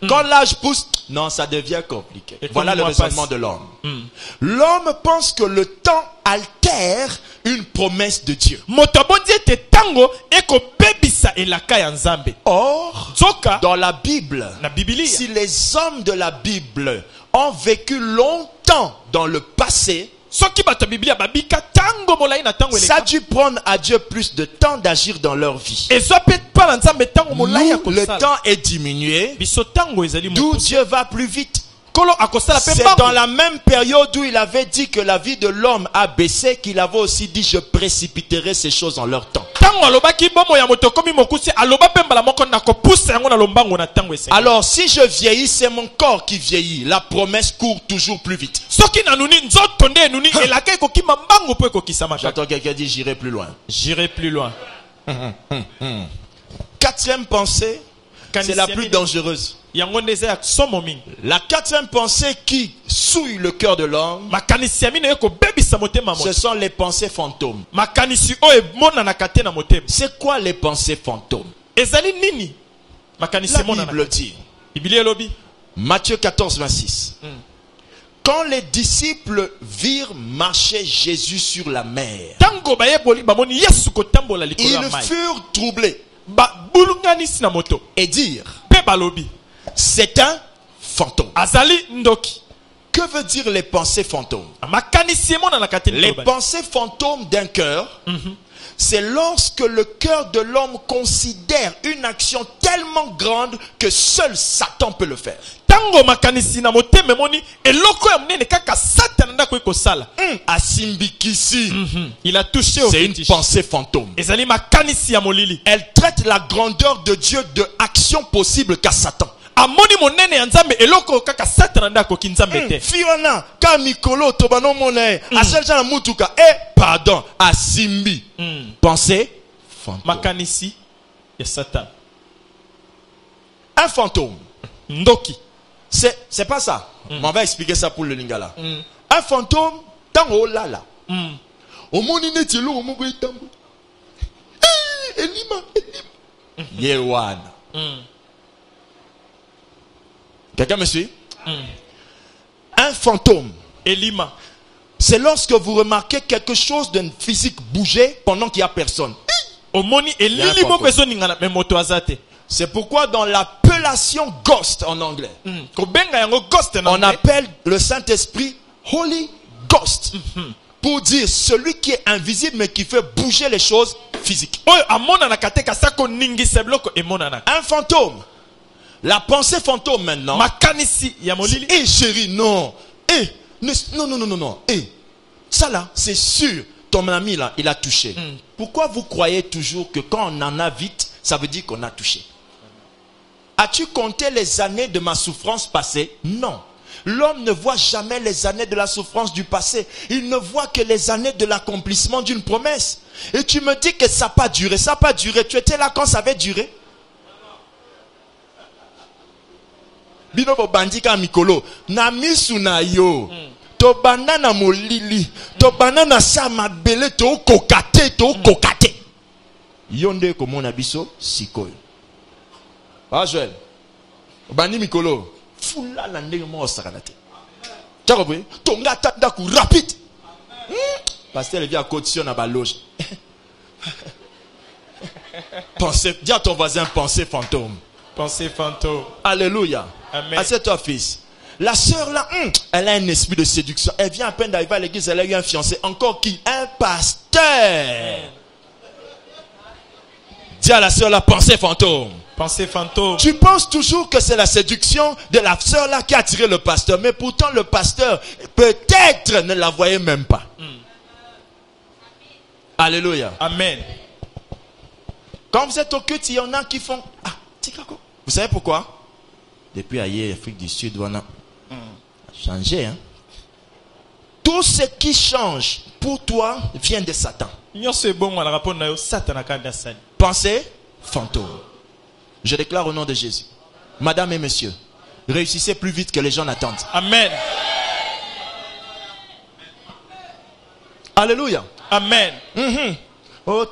Quand l'âge pousse, non, ça devient compliqué. Voilà le raisonnement de l'homme. L'homme pense que le temps altère une promesse de Dieu. Or, dans la Bible, si les hommes de la Bible ont vécu longtemps dans le passé, ça a dû prendre à Dieu plus de temps d'agir dans leur vie. Nous, le temps est diminué, d'où Dieu va plus vite. C'est dans la même période où il avait dit que la vie de l'homme a baissé, qu'il avait aussi dit je précipiterai ces choses en leur temps. Alors si je vieillis, c'est mon corps qui vieillit. La promesse court toujours plus vite. J'entends quelqu'un dire j'irai plus loin. J'irai plus loin. Quatrième pensée, c'est la plus dangereuse. La quatrième pensée qui souille le cœur de l'homme, ce sont les pensées fantômes. C'est quoi les pensées fantômes? La Bible dit, Matthieu 14, 26. Quand les disciples virent marcher Jésus sur la mer, ils furent troublés et dirent, c'est un fantôme. Que veut dire les pensées fantômes? Les pensées fantômes d'un cœur, c'est lorsque le cœur de l'homme considère une action tellement grande que seul Satan peut le faire. Asimbikisi, il a touché au c'est une pensée fantôme. Elle traite la grandeur de Dieu de action possible qu'à Satan. Fiona kamikolo tobano mone aselja mutuka pardon asimbi pensée fantôme. Makanisi et Satan. Un fantôme ndoki c'est pas ça. On va expliquer ça pour le lingala. Un fantôme tango lala omoni netilo omugo itambo elima yewana. Quelqu'un me suit? Un fantôme, Elima, c'est lorsque vous remarquez quelque chose de physique bouger pendant qu'il n'y a personne. C'est pourquoi dans l'appellation Ghost en anglais, on appelle le Saint-Esprit Holy Ghost pour dire celui qui est invisible mais qui fait bouger les choses physiques. Un fantôme. La pensée fantôme maintenant. Chérie, non. Non. Ça là, c'est sûr. Ton ami là, il a touché. Pourquoi vous croyez toujours que quand on en a vite, ça veut dire qu'on a touché? As-tu compté les années de ma souffrance passée? Non. L'homme ne voit jamais les années de la souffrance du passé. Il ne voit que les années de l'accomplissement d'une promesse. Et tu me dis que ça n'a pas duré. Ça n'a pas duré. Tu étais là quand ça avait duré. Bino bo bandika mikolo. Na misu na yo. To banana molili. To banana sa mabele to kokate to kokate. Yonde ko mon abiso sikoyo. Ah Joël. Bandi mikolo. Fula la ndenge mo sakanate. Tu as compris? Tonga tata ku rapide. Pasteur il vient à caution à ba loge. Pensez, dis à ton voisin pensée fantôme. Pensée fantôme. Alléluia. Amen. Assieds-toi fils. La sœur là, elle a un esprit de séduction. Elle vient à peine d'arriver à l'église, elle a eu un fiancé. Encore qui? Un pasteur. Dis à la sœur là, pensée fantôme. Pensée fantôme. Tu penses toujours que c'est la séduction de la sœur là qui a attiré le pasteur. Mais pourtant le pasteur peut-être ne la voyait même pas. Alléluia. Amen. Quand vous êtes au culte, il y en a qui font... Ah, Tikako. Vous savez pourquoi? Depuis ailleurs, Afrique du Sud, on a changé. Hein? Tout ce qui change pour toi vient de Satan. Pensez fantôme. Je déclare au nom de Jésus. Madame et messieurs, réussissez plus vite que les gens n'attendent. Amen. Alléluia. Amen. Oh,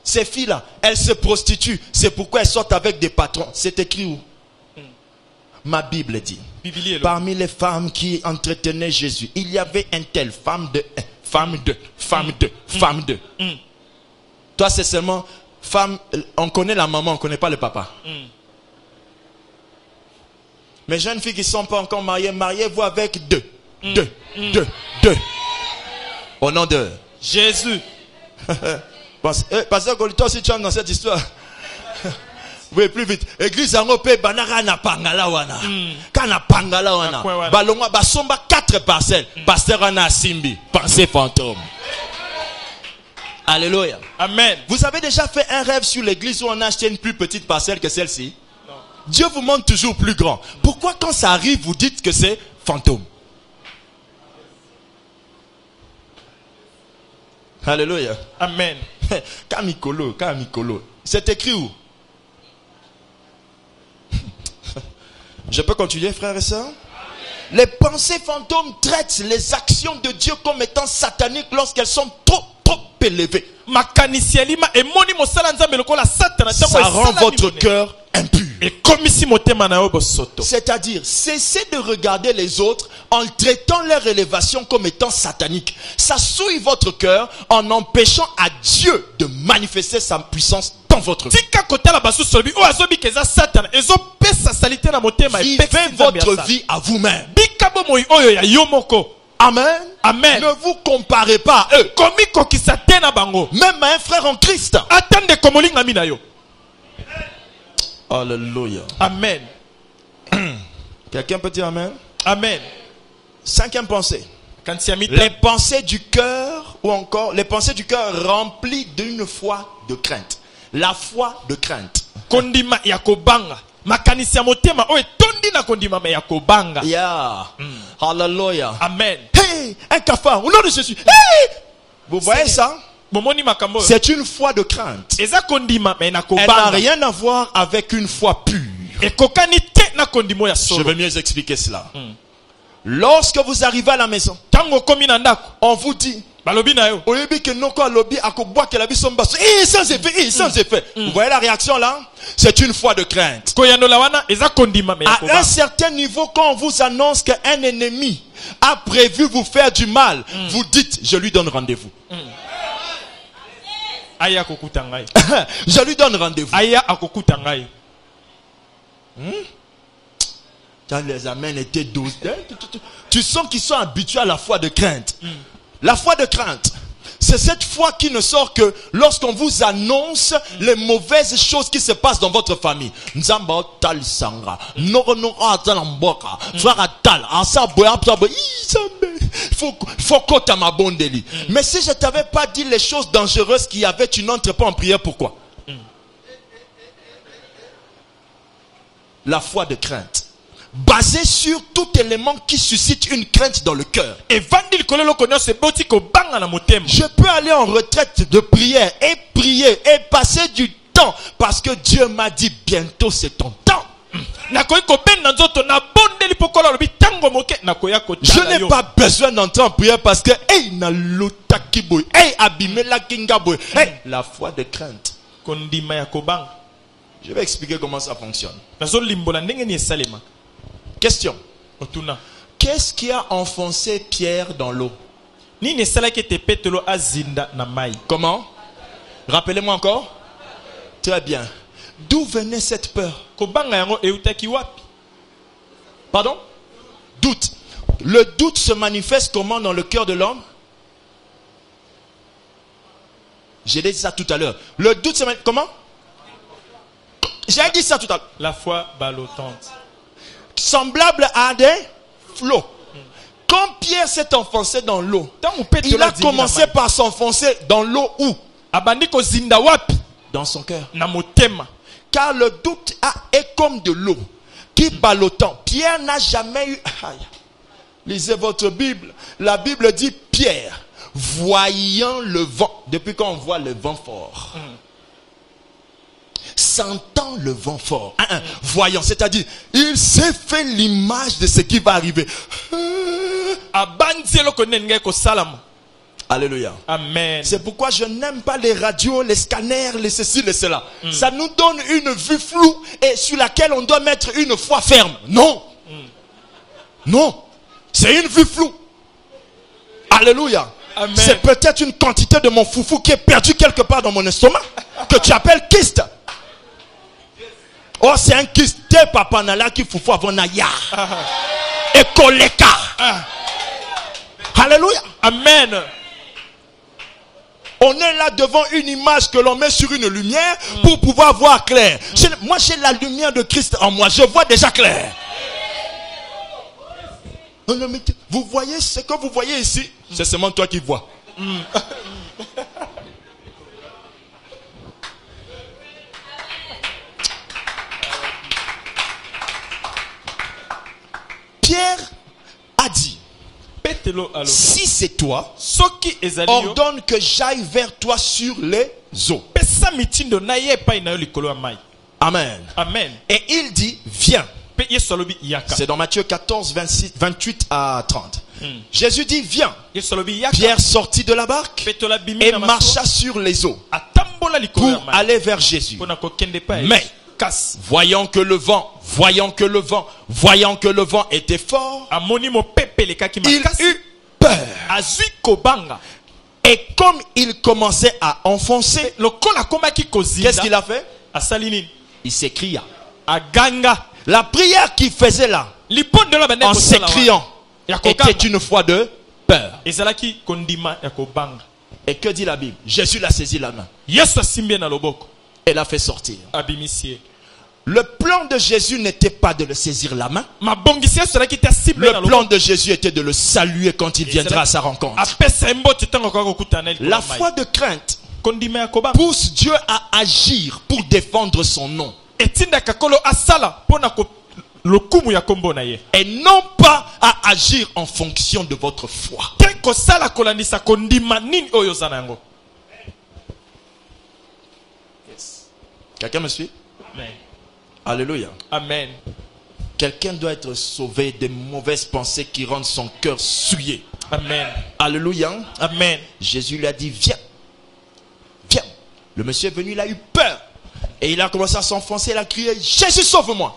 ces filles-là, elles se prostituent. C'est pourquoi elles sortent avec des patrons. C'est écrit où? Ma Bible dit. Parmi les femmes qui entretenaient Jésus, il y avait un tel, femme de 1, femme 2, femme 2, femme 2. Toi, c'est seulement femme. On connaît la maman, on ne connaît pas le papa. Mais jeunes filles qui ne sont pas encore mariées, mariez-vous avec 2. 2. Au nom de Jésus. Pasteur Golito, si tu entres dans cette histoire. Oui, plus vite. Église Angopé, Banara na Pangala wana. Kana Pangala wana. Balongwa basomba 4 parcelles. Pasteur Ana Simbi. Pensée fantôme. Alléluia. Amen. Vous avez déjà fait un rêve sur l'église où on a acheté une plus petite parcelle que celle-ci? Non. Dieu vous montre toujours plus grand. Pourquoi quand ça arrive, vous dites que c'est fantôme? Alléluia. Amen. Kamikolo. C'est écrit où? Je peux continuer, frères et sœurs? Les pensées fantômes traitent les actions de Dieu comme étant sataniques lorsqu'elles sont trop élevées. Ça rend votre cœur impur. C'est-à-dire, cessez de regarder les autres en traitant leur élévation comme étant satanique. Ça souille votre cœur en empêchant à Dieu de manifester sa puissance dans votre vie. Vivez votre vie à vous-même. Amen. Amen. Ne vous comparez pas à eux. Même à un frère en Christ. Alléluia. Amen. Quelqu'un peut dire amen? Amen. 5e pensée. Les pensées du cœur, ou encore les pensées du cœur remplies d'une foi de crainte. La foi de crainte. Kondima yakobanga. Makanisi ya motema oye tondi na kondima me yakobanga. Yeah. Hallelujah. Amen. Hey, un cafard au nom de Jésus. Hey! Vous voyez ça? C'est une foi de crainte. Elle n'a rien à voir avec une foi pure. Je vais mieux expliquer cela. Lorsque vous arrivez à la maison, on vous dit sans effet. Vous voyez la réaction là? C'est une foi de crainte. À un certain niveau, quand on vous annonce qu'un ennemi a prévu vous faire du mal, vous dites je lui donne rendez-vous. Je lui donne rendez-vous. Quand les amens étaient 12, tu sens qu'ils sont habitués à la foi de crainte. La foi de crainte, c'est cette foi qui ne sort que lorsqu'on vous annonce les mauvaises choses qui se passent dans votre famille. Mais si je t'avais pas dit les choses dangereuses qu'il y avait, tu n'entres pas en prière. Pourquoi? La foi de crainte. basé sur tout élément qui suscite une crainte dans le cœur. Je peux aller en retraite de prière et prier et passer du temps parce que Dieu m'a dit bientôt c'est ton temps. Je n'ai pas besoin d'entrer en prière parce que la foi de crainte. Je vais expliquer comment ça fonctionne. Question. Qu'est-ce qui a enfoncé Pierre dans l'eau? Comment? Rappelez-moi encore. Très bien. D'où venait cette peur? Pardon? Doute. Le doute se manifeste comment dans le cœur de l'homme? J'ai dit ça tout à l'heure. Le doute se manifeste comment? J'ai dit ça tout à l'heure. La foi ballottante. Semblable à des flots. Quand Pierre s'est enfoncé dans l'eau, il a commencé par s'enfoncer dans l'eau où? Dans son cœur. Car le doute est comme de l'eau qui ballottant. Pierre n'a jamais eu... Lisez votre Bible. La Bible dit Pierre, voyant le vent. Depuis quand on voit le vent fort? Sentant le vent fort. Voyant, c'est-à-dire, il s'est fait l'image de ce qui va arriver. Alléluia. Amen. C'est pourquoi je n'aime pas les radios, les scanners, les ceci, les cela. Ça nous donne une vue floue et sur laquelle on doit mettre une foi ferme. Non. Non. C'est une vue floue. Alléluia. Amen. C'est peut-être une quantité de mon foufou qui est perdu quelque part dans mon estomac que tu appelles kyste. Oh, c'est un kyste. Papa Nala qui foufou avant Naya. Et Koleka. Alléluia. Amen. On est là devant une image que l'on met sur une lumière pour pouvoir voir clair. Moi, j'ai la lumière de Christ en moi. Je vois déjà clair. Vous voyez ce que vous voyez ici? C'est seulement toi qui vois. Pierre a dit, si c'est toi, ordonne que j'aille vers toi sur les eaux. Amen. Amen. Et il dit, viens. C'est dans Matthieu 14, 28 à 30. Jésus dit, viens. Pierre sortit de la barque et marcha sur les eaux pour aller vers Jésus. Mais, voyant que le vent était fort, il eut peur. Et comme il commençait à enfoncer, qu'est-ce qu'il a fait? Il s'écria. La prière qu'il faisait là, en s'écriant, était une foi de peur. Et que dit la Bible? Jésus l'a saisi la main et l'a fait sortir. Le plan de Jésus n'était pas de le saisir la main. Le plan de Jésus était de le saluer quand il viendra à sa rencontre. La foi de crainte pousse Dieu à agir pour défendre son nom. Et non pas à agir en fonction de votre foi. Quelqu'un me suit? Amen. Alléluia. Amen. Quelqu'un doit être sauvé des mauvaises pensées qui rendent son cœur souillé. Amen. Alléluia. Amen. Jésus lui a dit, viens. Viens. Le monsieur est venu, il a eu peur. Et il a commencé à s'enfoncer, il a crié, Jésus, sauve-moi.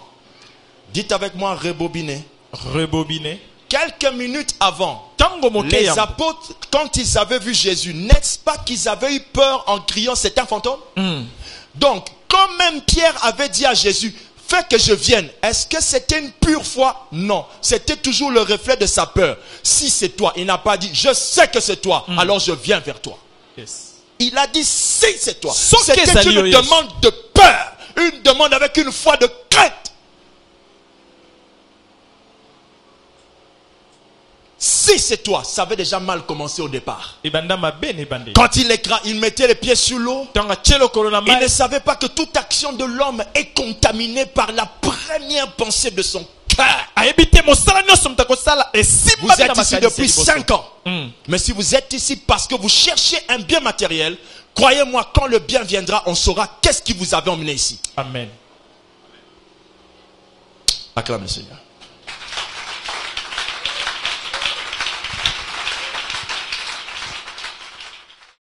Dites avec moi, rebobiner. Rebobiner. Quelques minutes avant, les apôtres, quand ils avaient vu Jésus, n'est-ce pas qu'ils avaient eu peur en criant, c'est un fantôme? Donc, quand même Pierre avait dit à Jésus, fais que je vienne. Est-ce que c'était une pure foi? Non. C'était toujours le reflet de sa peur. Si c'est toi, il n'a pas dit, je sais que c'est toi, alors je viens vers toi. Yes. Il a dit, si c'est toi. C'était une demande de peur. Une demande avec une foi de crainte. Si c'est toi, ça avait déjà mal commencé au départ. Quand il mettait les pieds sur l'eau, il ne savait pas que toute action de l'homme est contaminée par la première pensée de son cœur. Vous êtes ici depuis 5 ans. Mais si vous êtes ici parce que vous cherchez un bien matériel, croyez-moi, quand le bien viendra, on saura qu'est-ce qui vous avait emmené ici. Amen. Acclame le Seigneur.